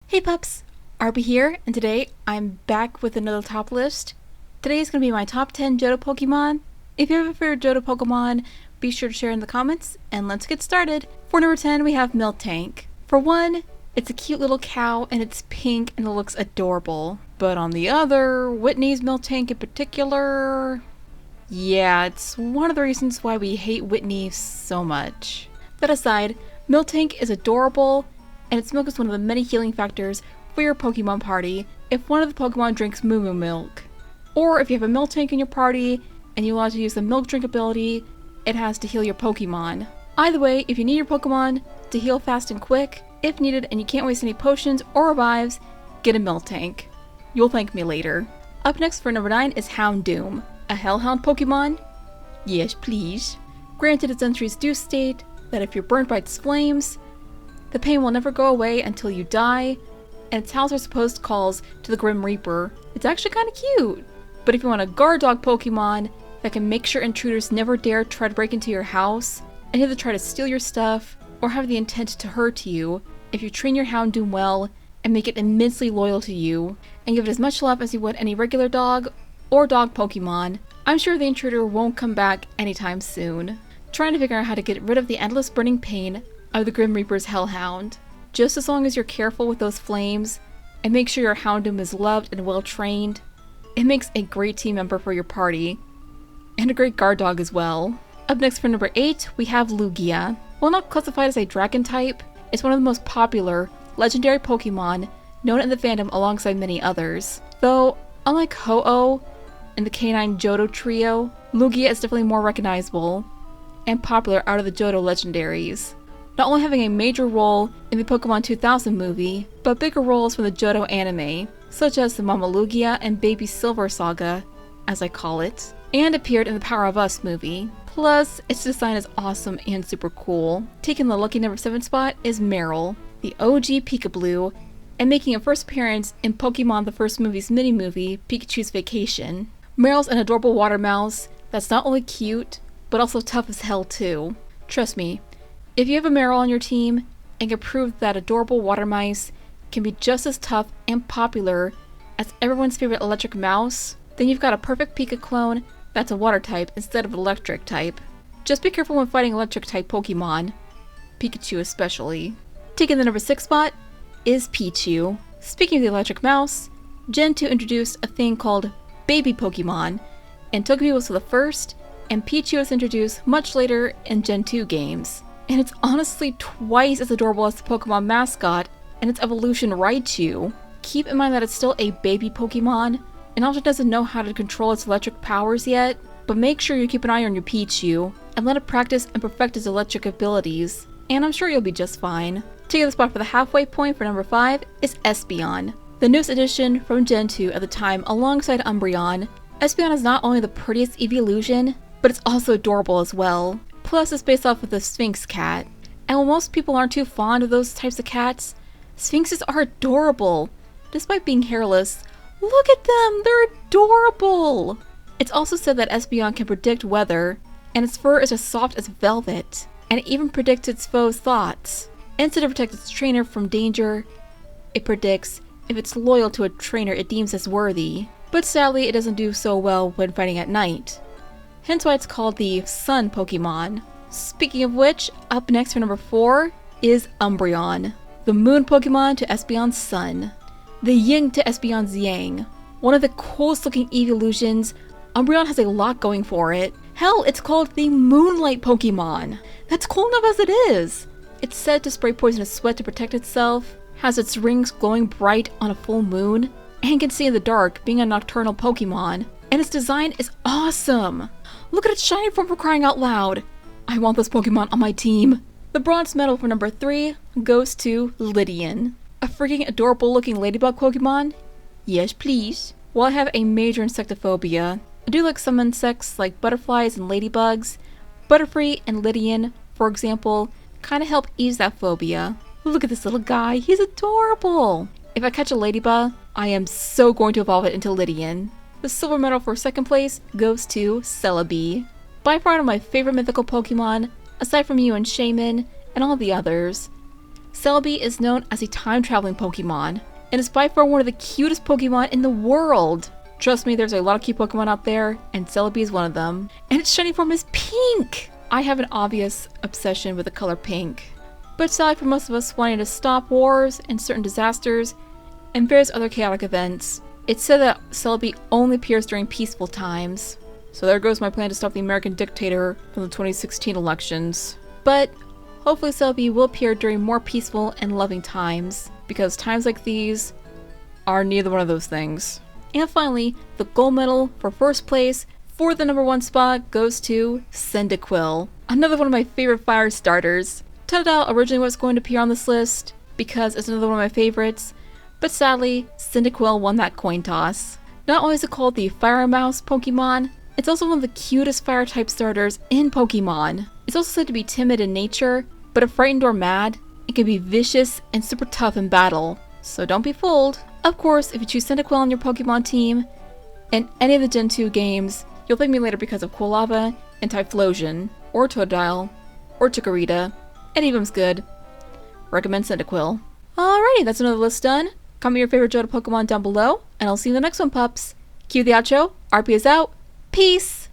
Hey pups, Arby here, and today I'm back with another top list. Today is going to be my top 10 Johto Pokemon. If you have a favorite Johto Pokemon, be sure to share in the comments, and let's get started. For number 10, we have Miltank. For one, it's a cute little cow, and it's pink, and it looks adorable. But on the other, Whitney's Miltank in particular... yeah, it's one of the reasons why we hate Whitney so much. That aside, Miltank is adorable, and its milk is one of the many healing factors for your Pokemon party if one of the Pokemon drinks Moo Moo milk. Or if you have a Miltank in your party and you want to use the milk drink ability it has to heal your Pokemon. Either way, if you need your Pokemon to heal fast and quick, if needed and you can't waste any potions or revives, get a Miltank. You'll thank me later. Up next for number 9 is Houndoom, a Hellhound Pokemon? Yes please. Granted, its entries do state that if you're burnt by its flames, the pain will never go away until you die, and its howls are supposed calls to the Grim Reaper. It's actually kinda cute! But if you want a guard dog Pokemon that can make sure intruders never dare try to break into your house, and either try to steal your stuff, or have the intent to hurt you, if you train your Houndoom well, and make it immensely loyal to you, and give it as much love as you would any regular dog, or dog Pokemon, I'm sure the intruder won't come back anytime soon. Trying to figure out how to get rid of the endless burning pain of the Grim Reaper's Hellhound. Just as long as you're careful with those flames, and make sure your Houndoom is loved and well trained, it makes a great team member for your party, and a great guard dog as well. Up next for number 8, we have Lugia. While not classified as a dragon type, it's one of the most popular, legendary Pokemon known in the fandom alongside many others. Though, unlike Ho-Oh and the Canine Johto trio, Lugia is definitely more recognizable and popular out of the Johto legendaries. Not only having a major role in the Pokemon 2000 movie, but bigger roles from the Johto anime, such as the Mama Lugia and Baby Silver saga, as I call it, and appeared in the Power of Us movie. Plus, its design is awesome and super cool. Taking the lucky number 7 spot is Meryl, the OG Peekaboo, and making a first appearance in Pokemon the First Movie's mini-movie, Pikachu's Vacation. Meryl's an adorable water mouse that's not only cute, but also tough as hell too. Trust me, if you have a Meryl on your team and can prove that adorable water mice can be just as tough and popular as everyone's favorite electric mouse, then you've got a perfect Pika clone that's a water type instead of electric type. Just be careful when fighting electric type Pokemon, Pikachu especially. Taking the number 6 spot is Pichu. Speaking of the electric mouse, Gen 2 introduced a thing called Baby Pokemon, and Togepi was the first, and Pichu was introduced much later in Gen 2 games. And it's honestly twice as adorable as the Pokemon mascot and its evolution Raichu. Keep in mind that it's still a baby Pokemon and often doesn't know how to control its electric powers yet, but make sure you keep an eye on your Pichu and let it practice and perfect its electric abilities, and I'm sure you'll be just fine. Taking the spot for the halfway point for number 5 is Espeon, the newest addition from Gen 2 at the time alongside Umbreon. Espeon is not only the prettiest Evolution, but it's also adorable as well. Plus, it's based off of the Sphinx cat. And while most people aren't too fond of those types of cats, Sphinxes are adorable. Despite being hairless, look at them! They're adorable! It's also said that Espeon can predict weather, and its fur is as soft as velvet, and it even predicts its foes' thoughts. Instead of protect its trainer from danger, it predicts if it's loyal to a trainer it deems as worthy. But sadly, it doesn't do so well when fighting at night. Hence why it's called the Sun Pokemon. Speaking of which, up next for number 4 is Umbreon, the moon Pokemon to Espeon's sun. The yin to Espeon's yang. One of the coolest looking evolutions, Umbreon has a lot going for it. Hell, it's called the Moonlight Pokemon. That's cool enough as it is. It's said to spray poisonous sweat to protect itself, has its rings glowing bright on a full moon, and can see in the dark, being a nocturnal Pokemon. And its design is awesome! Look at its shiny form for crying out loud! I want this Pokemon on my team! The bronze medal for number 3 goes to Lydian, a freaking adorable looking ladybug Pokemon. Yes please. While I have a major insectophobia, I do like some insects like butterflies and ladybugs. Butterfree and Lydian, for example, kinda help ease that phobia. Look at this little guy, he's adorable! If I catch a ladybug, I am so going to evolve it into Lydian. The silver medal for second place goes to Celebi. By far one of my favorite mythical Pokemon, aside from you and Shaman, and all the others. Celebi is known as a time-traveling Pokemon, and is by far one of the cutest Pokemon in the world. Trust me, there's a lot of cute Pokemon out there, and Celebi is one of them. And its shiny form is pink! I have an obvious obsession with the color pink. But sadly for most of us wanting to stop wars and certain disasters, and various other chaotic events, it's said that Celebi only appears during peaceful times. So there goes my plan to stop the American dictator from the 2016 elections. But hopefully Celebi will appear during more peaceful and loving times, because times like these are neither one of those things. And finally, the gold medal for first place for the #1 spot goes to Cyndaquil, another one of my favorite fire starters. Totodile originally was going to appear on this list because it's another one of my favorites, but sadly, Cyndaquil won that coin toss. Not only is it called the Fire Mouse Pokemon, it's also one of the cutest fire type starters in Pokemon. It's also said to be timid in nature, but if frightened or mad, it can be vicious and super tough in battle, so don't be fooled. Of course, if you choose Cyndaquil on your Pokemon team, in any of the Gen 2 games, you'll thank me later because of Quilava and Typhlosion, or Totodile, or Chikorita. Any of them's good. Recommend Cyndaquil. Alrighty, that's another list done. Comment your favorite Johto Pokemon down below, and I'll see you in the next one, pups. Cue the outro. RP is out. Peace!